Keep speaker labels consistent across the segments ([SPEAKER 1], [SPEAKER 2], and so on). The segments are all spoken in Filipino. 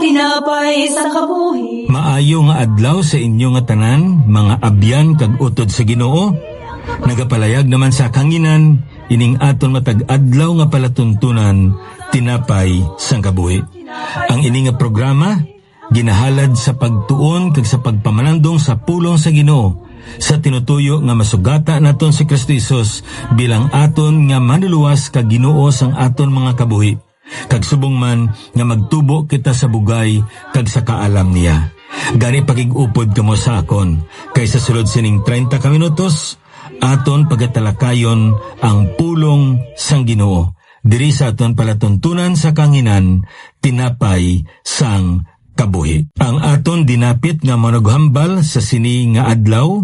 [SPEAKER 1] tinapay sa kabuhi.
[SPEAKER 2] Maayo nga adlaw sa inyo nga tanan, mga abyan kag utod sa Ginoo. Nagapalayag naman sa kanginan, ining aton matag adlaw nga palatuntunan, tinapay sang kabuhi. Ang ini nga programa ginahalad sa pagtuon kag sa pagpamalandong sa pulong sa Ginoo, sa tinutuyo nga masugata naton si Kristo Jesus bilang aton nga manluluwas kag Ginoo sang aton mga kabuhi, kag subong man nga magtubo kita sa bugay kag sa kaalam niya. Gani pagig-upod kamo sa akon, kay sa sulod sining 30 ka minutos aton pagatalakayon ang pulong sang Ginoo diri sa aton palatuntunan sa kanginan, tinapay sang kabuhi. Ang aton dinapit nga managhambal sa sini nga adlaw,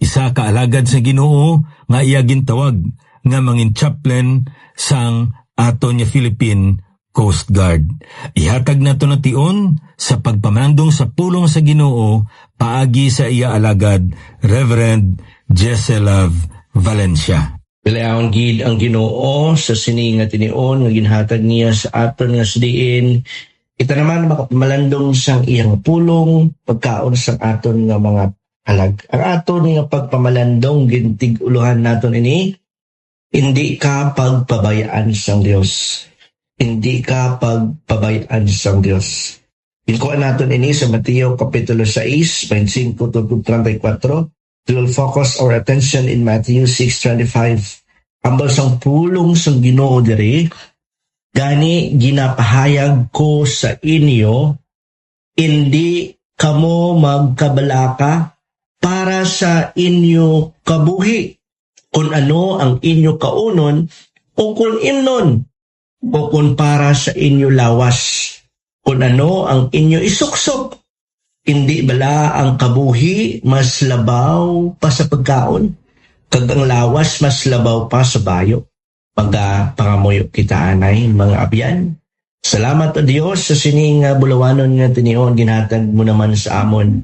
[SPEAKER 2] isa ka alagad sa Ginoo nga iya gintawag nga mangin chaplain sang aton nga Philippine Coast Guard. Ihatag nato na tion sa pagpamandong sa pulong sa Ginoo paagi sa iya alagad, Reverend Jesselove Valencia.
[SPEAKER 3] Pilayaon gid ang Ginoo sa sini nga tinion nga ginhatag niya sa aton nga sidiin. Kita naman makapamalandong sang iyang pulong, pagkaon sang aton nga mga alag. Ang aton nga pagpamalandong gintig-uluhan naton ini, hindi ka pagpabayaan sang Dios. Hindi ka pagpabayaan sang Dios. Inkuan naton ini sa Mateo Kapitulo 6, 25-34. We will focus our attention in Matthew 6:25. Ambal sang pulong sang Ginoo diri, gani ginapahayag ko sa inyo, hindi kamo magkabalaka para sa inyo kabuhi, kung ano ang inyo kaunon o kung imnon, o kung para sa inyo lawas, kung ano ang inyo isuksok. Hindi bala ang kabuhi mas labaw pa sa pagkaon, kag ang lawas mas labaw pa sa bayo? Pangamuyo kita anay, mga abyan. Salamat o Dios sa sining bulawanon nga tinion ginhatag mo naman sa amon.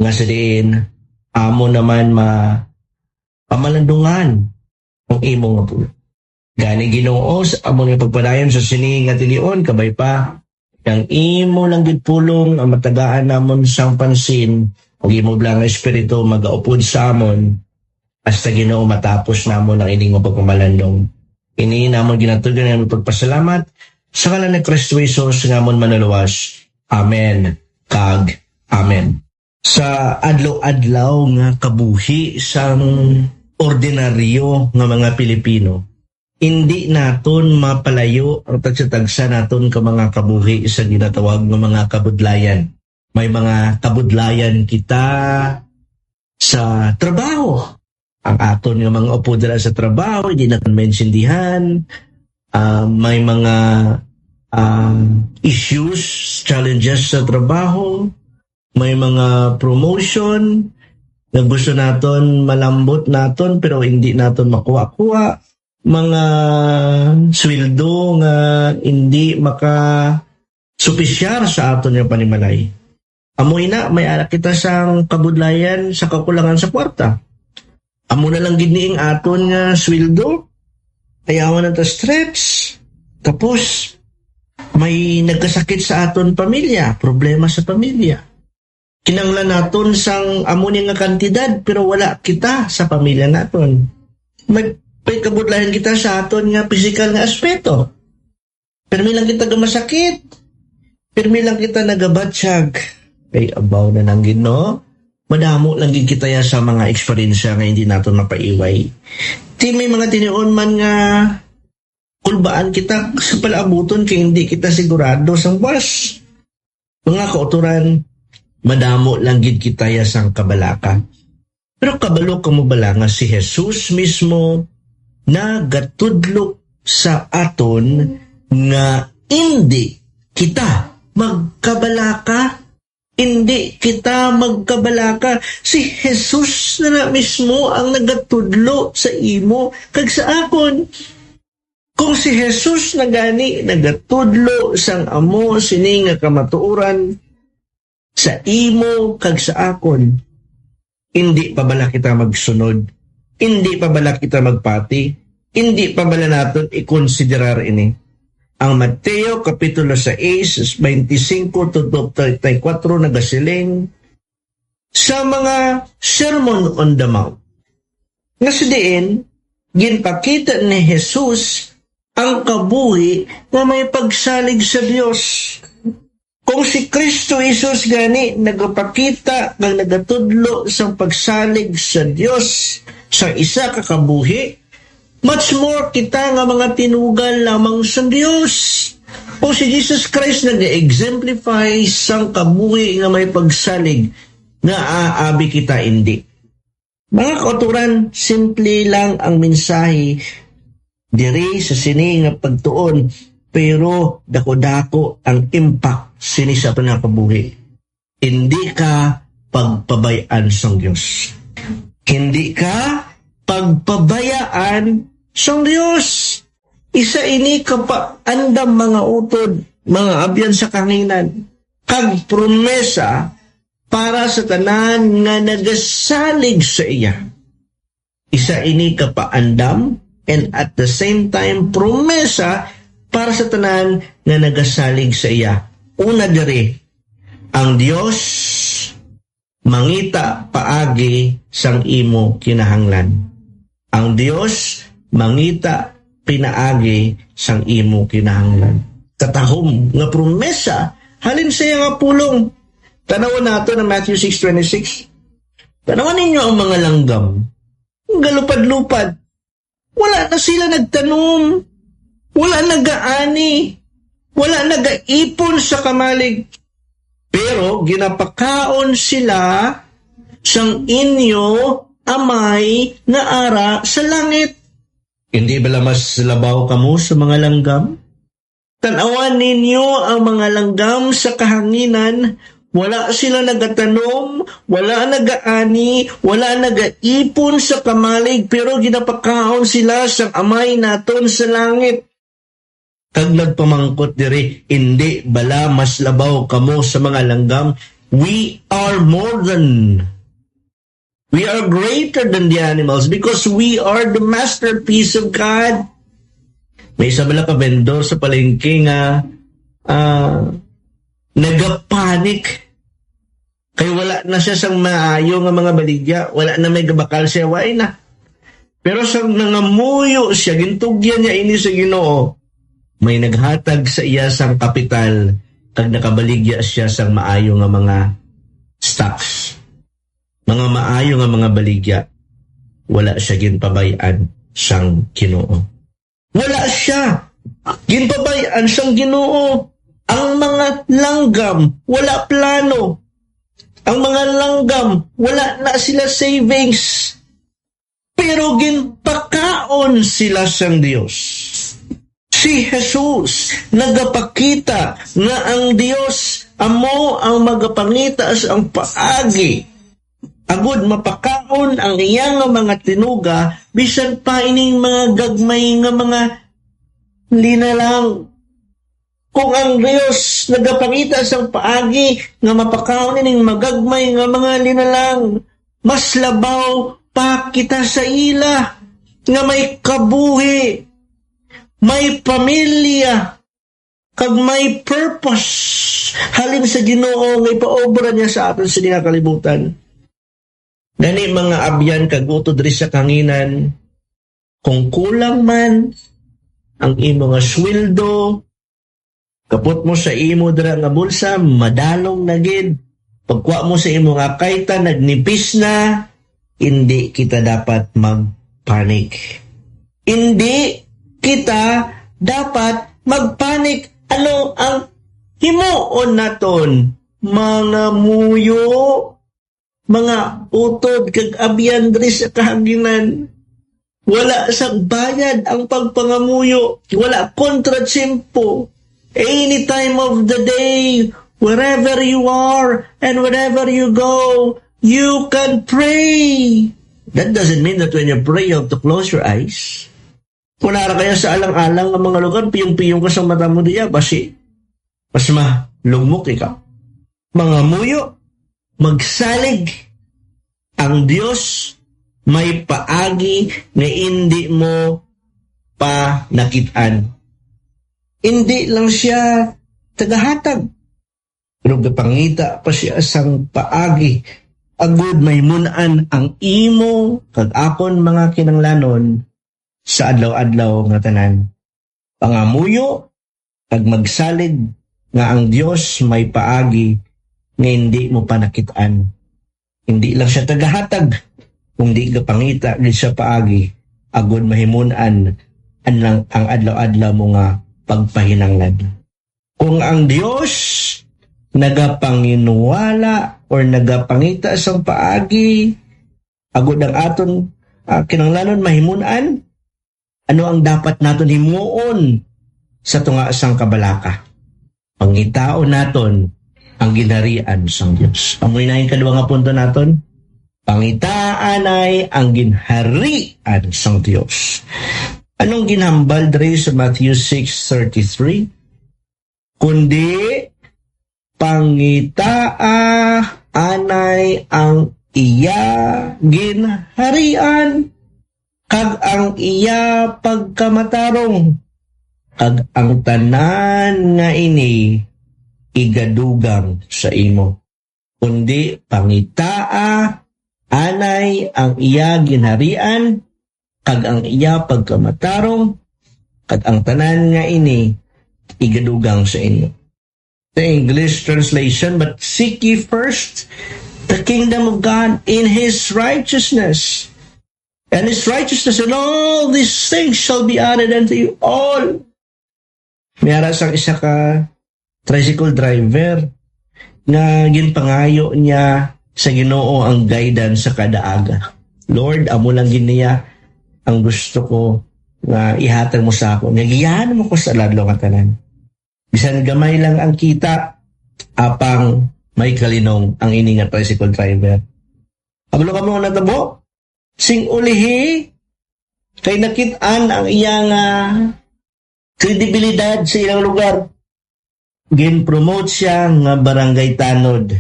[SPEAKER 3] Nga sa diin, amon naman pamalandungan ang imong pulo. Gani Ginoo sa amon nga pagpadayon sa sining nga tinion, kabay pa ang imo lang gid pulong ang matagaan namon sang pansin, ug imo lang nga espiritu magaupod sa amon hasta Ginoo matapos namon ang ining pagpamalandong. Ini namon ginatugan nga pagpasalamat sa ngalan ni Kristo Jesus nga amon manuluwas. Amen kag amen. Sa adlaw-adlaw nga kabuhi sang ordinaryo nga mga Pilipino, hindi naton mapalayo ang tagsatagsa naton ka mga kabuhi sa ginatawag ng mga kabudlayan. May mga kabudlayan kita sa trabaho. Ang aton nga mga upo dala sa trabaho, hindi natin maintindihan. May mga issues, challenges sa trabaho. May mga promotion na gusto naton malambot naton pero hindi naton makuha-kuha. Mga sweldo nga hindi makasupisyar sa aton yung panimalay. Amoy na, may anak kita sang kabudlayan sa kakulangan sa kwarta. Amo na lang giniing aton nga sweldo, ayawan na ta stretch. Tapos, may nagkasakit sa aton pamilya, problema sa pamilya. Kinanglan naton sang amo nga kantidad, pero wala kita sa pamilya naton. May kabudlayan kita sa aton nga physical nga aspeto. Permi lang kita gamasakit. Permi lang kita nagabatsyag. Kay abaw na nang Ginoo. Madamo lang gid kita ya sa mga eksperyensya nga hindi naton mapaiway. May mga tinion man nga kulbaan kita sa palaabuton kay hindi kita sigurado sang buwas. Mga kauturan, madamo lang gid kita ya sang kabalaka. Pero kabalo kamo bala nga si Jesus mismo na gatudlok sa aton nga hindi kita magkabalaka. Hindi kita magkabalaka. Si Jesus na mismo ang nagatudlo sa imo kag sa akon. Kung si Jesus na gani nagatudlo sang amo sini nga kamatuoran sa imo kag sa akon, hindi pa bala kita magsunod. Hindi pa bala kita magpati? Hindi pa bala naton ikonsiderar ini? Ang Mateo Kapitulo 6, 25 to 34 nagasiling sa mga Sermon on the Mount. Nga sa diin, ginpakita ni Jesus ang kabuhi na may pagsalig sa Dios. Kung si Kristo Jesus gani nagapakita ng nagatudlo sa pagsalig sa Dios sa isa ka kabuhi, much more kita nga mga tinugal lamang sa Dios. Kung si Jesus Christ nag-exemplify sang kabuhi nga may pagsalig, nga aabi kita hindi. Mga kauturan, simple lang ang mensahe diri sa sini nga pagtuon, pero dako-dako ang impact sini sa panakabuhi. Hindi ka pagpabayaan sa Diyos. Hindi ka pagpabayaan sa Diyos. Isa ini ka pa andam mga utod, mga abyan sa kanginan, kag promesa para sa tanan nga nagasalig sa iya. Isa ini ka pa andam, and at the same time, promesa para sa tanan nga nagasalig sa iya. Una diri, ang Dios mangita paagi sang imo kinahanglan. Ang Dios mangita pinaagi sang imo kinahanglan. Katahom nga promesa, halin sa iya nga pulong. Tanawan nato ng Matthew 6:26. Tanawan ninyo ang mga langgam. Galupad-lupad. Wala na sila nagtanom. Wala nagaani. Wala nagaipon sa kamalig. Pero ginapakaon sila sang inyo amay nga ara sa langit. Hindi bala mas labaw kamo sa mga langgam? Tanawan ninyo ang mga langgam sa kahanginan. Wala sila nagatanom, wala nagaani, wala nagaipon sa kamalig, pero ginapakaon sila sa amay naton sa langit. Kag nagpamangkot diri, hindi bala mas labaw kamo sa mga langgam? We are greater than the animals because we are the masterpiece of God. May isa bala ka vendor sa palengke nga nagapanik. Kaya wala na siya sang maayo nga mga baligya. Wala na may gabakal siya. Wala na. Pero sa nangamuyo siya, gintugyan niya ini sa Ginoo, may naghatag sa iya sang kapital kag nakabaligya siya sang maayo nga mga stocks. Mga maayo nga mga baligya. Wala siya ginpabayan sang Ginoo. Wala siya ginpabayan sang Ginoo. Ang mga langgam, wala plano. Ang mga langgam, wala na sila savings. Pero ginpakaon sila sang Dios. Si Jesus nagapakita nga ang Dios amo ang magapangita sa ang paagi. Agud mapakaon ang iyang mga tinuga bisan pa ining mga gagmay nga mga linalang. Kung ang Diyos nagapangita sa paagi nga mapakaon ning magagmay nga mga linalang, mas labaw pa kita sa ila nga may kabuhi, may pamilya, kag may purpose halin sa Ginoo nga ipaobra niya sa aton sa diha kalibutan. Gani mga abyan kag utod diri sa kanginan, kung kulang man ang imo nga sweldo, kapot mo sa imo dira nga bulsa, madalong na gid. Pagkuha mo sa imo nga kayta, nagnipis na, hindi kita dapat magpanik. Hindi kita dapat magpanik. Ano ang himuon naton? Mga muyo, mga utod, kag abyan diri sa kahanginan. Wala sang bayad ang pagpangamuyo. Wala kontratsimpo. Any time of the day, wherever you are and wherever you go, you can pray. That doesn't mean that when you pray, you have to close your eyes. Kunara kaya sa alang-alang ng mga lugar, piyong-piyong ka sa mata mo diya, basi mas malugmok ikaw. Mga muyo, magsalig ang Diyos, may paagi na hindi mo pa nakitaan. Hindi lang siya tagahatag. Pero gapangita pa siya sang paagi. Agud maymunan ang imo kag akon mga kinanglanon sa adlaw-adlaw nga tanan. Pangamuyo kag magsalig nga ang Dios may paagi nga hindi mo pa nakitaan. Hindi lang siya tagahatag, kundi gapangita gid siya paagi. Agud mahimunan ang adlaw-adlaw mo nga pagpahinanglan. Kung ang Dios nagapanginuwala or nagapangita sa paagi, agud ang aton kinanglanon mahimunan, ano ang dapat naton himuon sa tunga sang kabalaka? Pangitaon naton ang ginharian sang Dios. Amoy na yung kadua nga punto naton. Pangitaan ay ang ginharian sang Dios. Anong ginhambal diri sa Matthew 6:33? Kundi pangitaa anay ang iya ginharian kag ang iya pagkamatarong kag ang tanan nga ini igadugang sa imo. Kundi pangitaa anay ang iya ginharian kag ang iya pagkamatarong kag ang tanan nga ini igadugang sa inyo. The English translation, but seek ye first the kingdom of God in His righteousness. And His righteousness, and all these things shall be added unto you all. Mayara sang isa ka tricycle driver nga ginpangayo niya sa Ginoo ang guidance sa kada aga. Lord, amo lang giniya ang gusto ko nga ihatag mo sa ako. Nagyahan mo ko sa ladlo nga tanan. Bisan gamay lang ang kita, apang may kalinong ang ini nga tricycle driver. Ablo ka mo natabo, sing ulihi, kay nakitaan ang iyang kredibilidad sa ilang lugar. Gin-promote siya nga barangay tanod.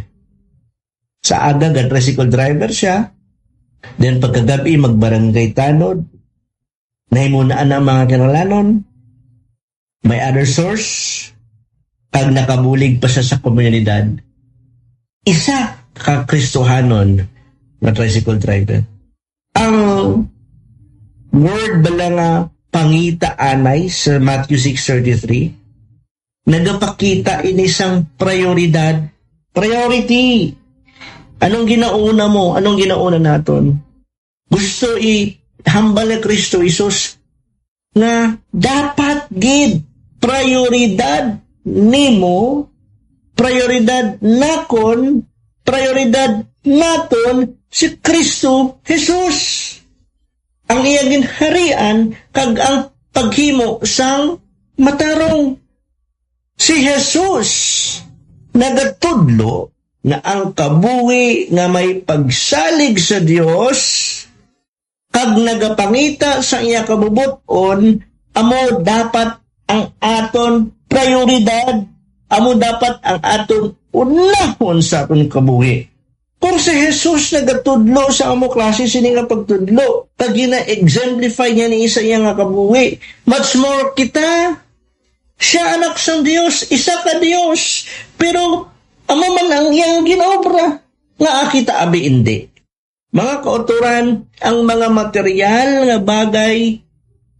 [SPEAKER 3] Sa aga ga tricycle driver siya, then pagkagabi magbarangay tanod, nahimunaan ang mga kinalanon, may other source, kag nakabulig pa siya sa komunidad. Isa ka Kristohanon na tricycle driver. Ang word bala nga pangita anay sa Matthew 6:33, nagapakita ini isang prioridad. Priority. Anong ginauna mo? Anong ginauna naton? Gusto ihambal na Kristo Isus nga dapat gid prioridad nimo, prioridad nakon, prioridad naton si Kristo Jesus. Ang iyang ginharian kag ang paghimo sang matarong. Si Jesus nagatudlo nga ang kabuhi nga may pagsalig sa Dios kag nagapangita sa iya kabubuton, amo dapat ang aton prioridad, amo dapat ang aton unahon sa aton kabuhi. Kung si Jesus nagatudlo sa amo klase sini nga pagtudlo, kag gina-exemplify niya ni isa iya nga kabuhi, much more kita. Siya anak sang Dios, isa ka Dios, pero amo man ang iyang ginobra nga akita abi hindi. Mga kauturan, ang mga material nga bagay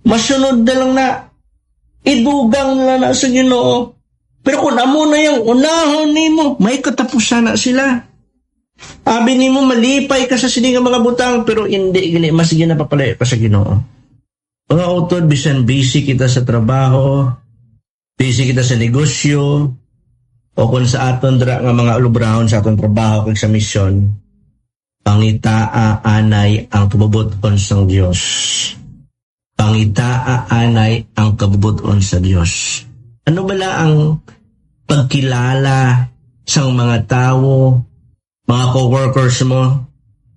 [SPEAKER 3] masunod na lang na, idugang na sa Ginoo. Pero kung amo na yung unahon nimo, may katapusan na sila. Abi nimo malipay ka sa sining mga butang, pero hindi gini mas ginapapalay pa sa Ginoo. Mga utod, bisan busy kita sa trabaho, busy kita sa negosyo, o kung sa aton dra nga mga alubrahon sa aton trabaho kag sa misyon, pangitaa anay ang kabubuton sa Dios. Pangitaa anay ang kabubuton sa Dios. Ano bala ang pagkilala sa mga tao, mga co-workers mo,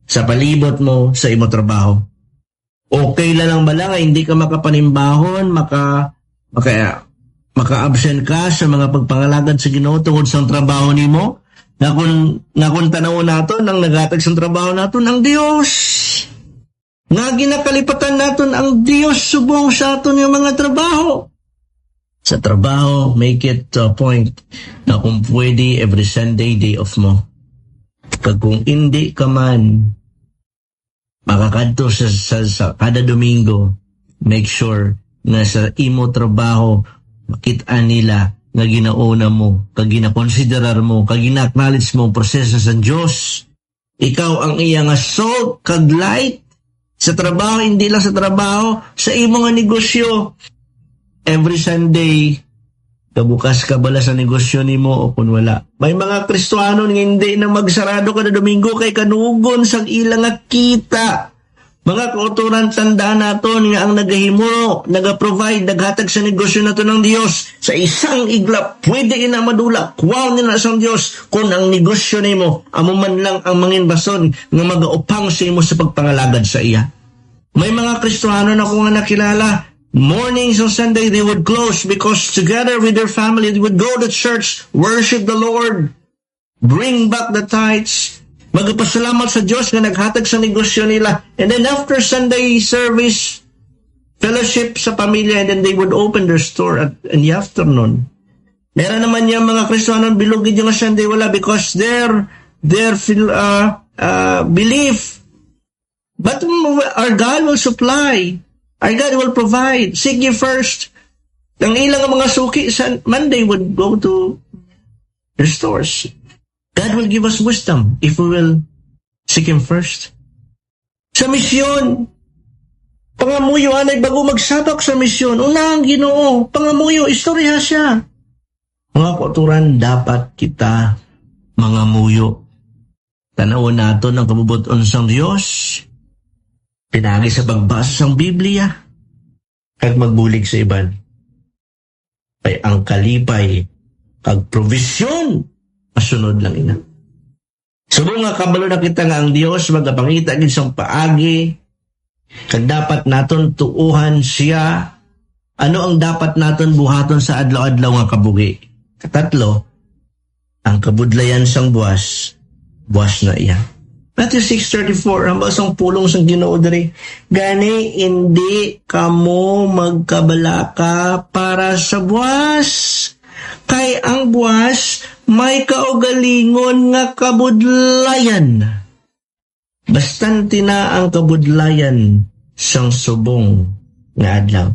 [SPEAKER 3] sa palibot mo, sa imo trabaho? Okay lang bala nga hindi ka makapanimbahon, maka-absent ka sa mga pagpangalagad sa Ginoo tungod sa trabaho nimo? Nga kung tanaw naton ang nagatag sa trabaho naton ang Dios. Nga ginakalipatan naton ang Dios subong sa aton yung mga trabaho. Sa trabaho, make it to a point na kung pwede every Sunday, day off mo. Kung hindi ka man makakadto sa kada Domingo, make sure na sa imo trabaho, makita nila nga ginauna mo, kag ginakonsiderar mo, kag gina-acknowledge mo ang proseso sa Diyos. Ikaw ang iya nga salt, kag light, sa trabaho, hindi lang sa trabaho, sa imo nga negosyo. Every Sunday, kabukas ka bala sa negosyo nimo o kung wala. May mga Kristiyano nga hindi na magsarado kada Domingo kay kanugon sang ilang nga kita. Mga kauturan, tandaan naton nga ang nagahimo, nagaprovide, naghatag sa negosyo nato ng Dios. Sa isang iglap, pwede ina madula, kuwaw nila sa Dios kung ang negosyo nimo, amo man lang ang mangin bason nga magaupang sa imo sa pagpangalagad sa iya. May mga Kristiyano na kung nakilala, mornings on Sunday, they would close because together with their family, they would go to church, worship the Lord, bring back the tithes, magpasalamat sa Diyos na naghatag sa negosyo nila. And then after Sunday service, fellowship sa pamilya, and then they would open their store in the afternoon. Meron naman yung mga Kristiyano, bilugid yung Sunday, wala, because their belief. But our God will supply. Our God will provide. Seek ye first. Ang ilang mga suki sa Monday would go to their stores. God will give us wisdom if we will seek Him first. Sa misyon, pangamuyo anay bago magsabak sa misyon. Una ang Ginoo, pangamuyo, istorya siya. Mga kauturan, dapat kita mangamuyo. Tanaw nato ng kabubuton sang Diyos. Pinagi sa pagbasa sang Biblia. Kag magbulig sa iban. Ay ang kalipay, kag provisyon, masunod lang ina. Subo nga kabalo na kita nga ang Dios magapangita gid sang paagi, kag dapat naton tuuhan siya. Ano ang dapat naton buhaton sa adlaw-adlaw nga kabugi? Katatlo, ang kabudlayan sang buwas na iya. Matthew 6:34, ang basang pulong sang Ginoo diri. Gani hindi kamo magkabalaka para sa buwas. Kay ang buwas may kaugalingon nga kabudlayan. Bastante na ang kabudlayan sang subong nga adlaw.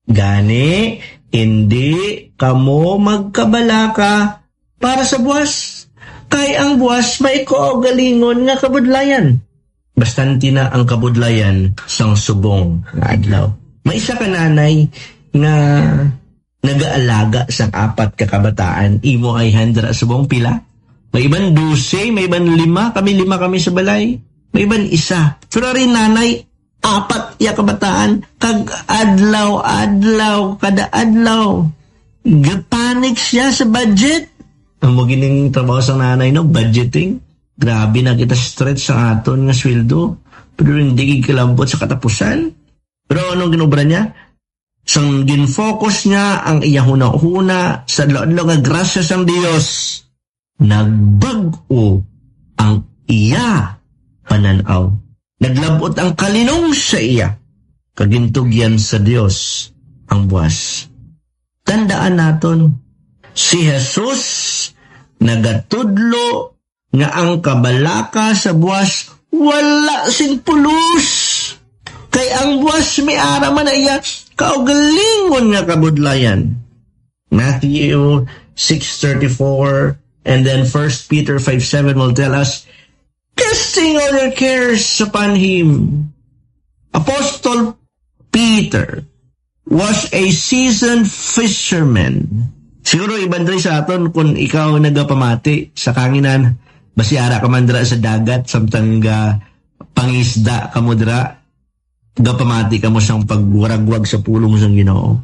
[SPEAKER 3] Gani, hindi kamo magkabalaka para sa buwas. Kay ang buwas may kaugalingon nga kabudlayan. Bastante na ang kabudlayan sang subong nga adlaw. May isa ka nanay nga nag-aalaga sa 4 ka kabataan, imo ay handra sa buong pila. May iban 12, may iban 5, kami sa balay. May iban 1. Pero rin nanay, 4 ya kabataan, kag adlaw, kada adlaw. Gapanik siya sa budget. Ang magining trabaho sa nanay, no? Budgeting. Grabe na kita stretch sa aton nga sweldo. Pero hindi kilambot sa katapusan. Pero anong ginobra niya? Sang ginfocus niya ang iyahuna-huna sa adlaw nga grasya sang Dios, nagbag-o ang iya pananaw. Naglabot ang kalinong sa iya. Kagintugyan sa Dios ang buwas. Tandaan naton, si Jesus nagatudlo nga ang kabalaka sa buwas wala sing pulos. Kay ang buwas may ara man na iya kaugalingon nga kabudlayan. Matthew 6:34 and then 1 Peter 5:7 will tell us, casting all your cares upon Him. Apostle Peter was a seasoned fisherman. Siguro ibandray sa aton kung ikaw nagapamati sa kanginan, basiara ka man dira sa dagat, samtang pangisda ka mo dira, gapamati ka mo sang pagwaragwag sa pulong sang Ginoo.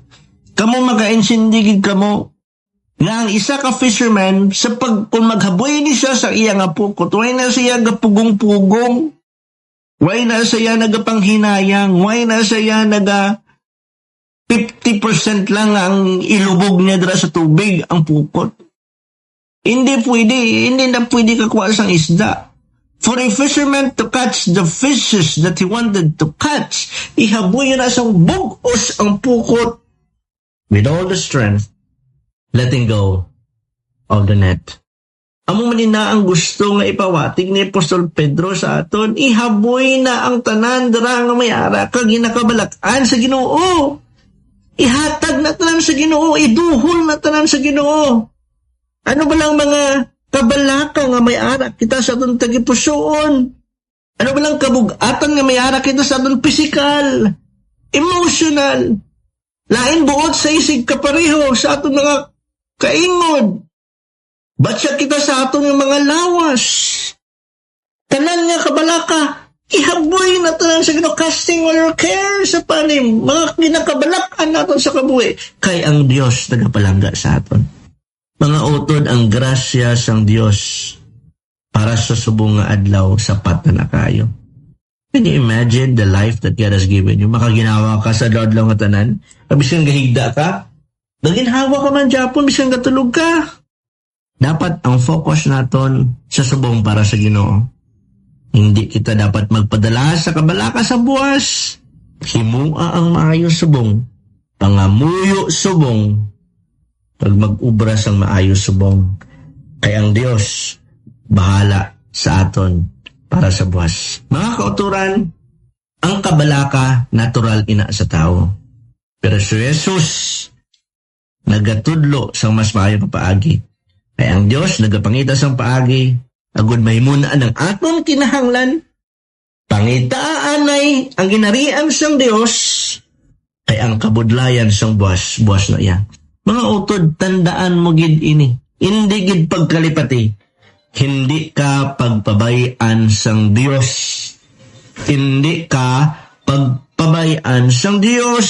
[SPEAKER 3] Kamo maka-insindigid kamo nga ang isa ka fisherman sa kung maghaboy ni siya sa iya nga pukot, way na siya gapugong-pugong, way na siya nagapanghinayang, way na siya 50% lang ang ilubog niya dira sa tubig ang pukot. Hindi na pwede kakuha sang isda. For a fisherman to catch the fishes that he wanted to catch, ihaboy na sang bugos ang pukot. with all the strength, letting go of the net. Amo man na ang gusto nga ipawatig ni Apostol Pedro sa aton, ihaboy na ang tanan dira nga may ara kag ginakabalak-an sa Ginoo. Ihatag na tanan sa Ginoo, iduhol na tanan sa Ginoo. Ano ba lang mga kabalaka nga may ara kita sa aton tagipusoon? Ano ba lang kabugatan nga may ara kita sa aton physical, emotional, lain buot sa isig kapareho sa aton mga kaingod. Batsa kita sa aton ng mga lawas. Tanan nga kabalaka, ihaboy na tanan sa Ginoo, casting all your care sa panim, mga ginakabalakan naton sa kabuhi. Kay ang Dios nagapalangga sa aton. Mga utod, ang grasya sang Dios para sa subong nga adlaw sapat na nakayo. Can you imagine the life that God has given you? Makaginawa ka sa adlaw nga tanan, bisang gahigda ka, naginhawa ka man Japon, bisang gatulog ka. Dapat ang focus naton sa subong para sa Ginoo. Hindi kita dapat magpadala sa kabalaka sa buwas. Himua ang maayos subong. Pangamuyo subong. Pag mag-ubra sang maayos subong. Kay ang Dios bahala sa aton para sa buwas. Mga kauturan, ang kabalaka natural ina sa tao. Pero si Jesus nagatudlo sang mas maayo papaagi. Kay ang Dios nagapangita sang paagi, agud mahimunaan ang aton kinahanglan. Pangitaan ay ang ginarian sang Dios, kay ang kabudlayan sang buwas na iya. Mga utod, tandaan mo gid ini. Hindi gid pagkalipati. Hindi ka pagpabayan sang Dios. Hindi ka pagpabayan sang Dios.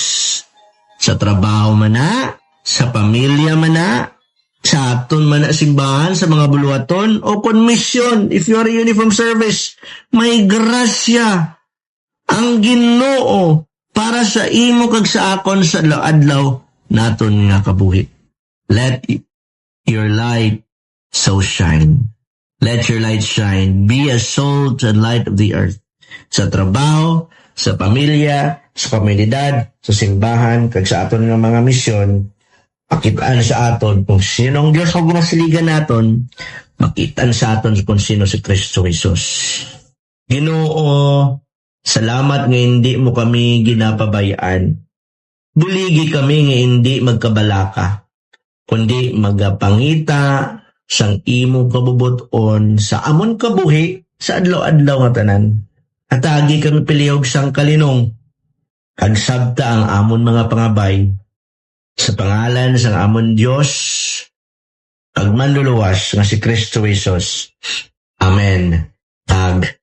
[SPEAKER 3] Sa trabaho man na, sa pamilya man na, sa aton man na simbahan, sa mga buluhaton, o konmisyon, if you are a uniform service, may grasya ang Ginoo para sa imo kag sa akon sa adlaw naton nga kabuhi. Let your light so shine. Let your light shine. Be a salt and light of the earth. Sa trabaho, sa pamilya, sa komunidad, sa simbahan, kag sa aton nga mga misyon, makitaan sa aton kung sino ang Diyos ang ginasiligan naton, makitaan sa aton kung sino si Kristo Jesus. Ginoo, salamat nga hindi mo kami ginapabayaan. Buligi kami nga hindi magkabalaka, kundi magapangita sang imong kabubuton sa amon kabuhi sa adlaw-adlaw nga tanan. Atagi kami pilihog sang kalinong, kag sabta ang amon mga pangabay, sa pangalan sang amon Dios, kag manluluwas nga si Kristo Jesus. Amen. Kag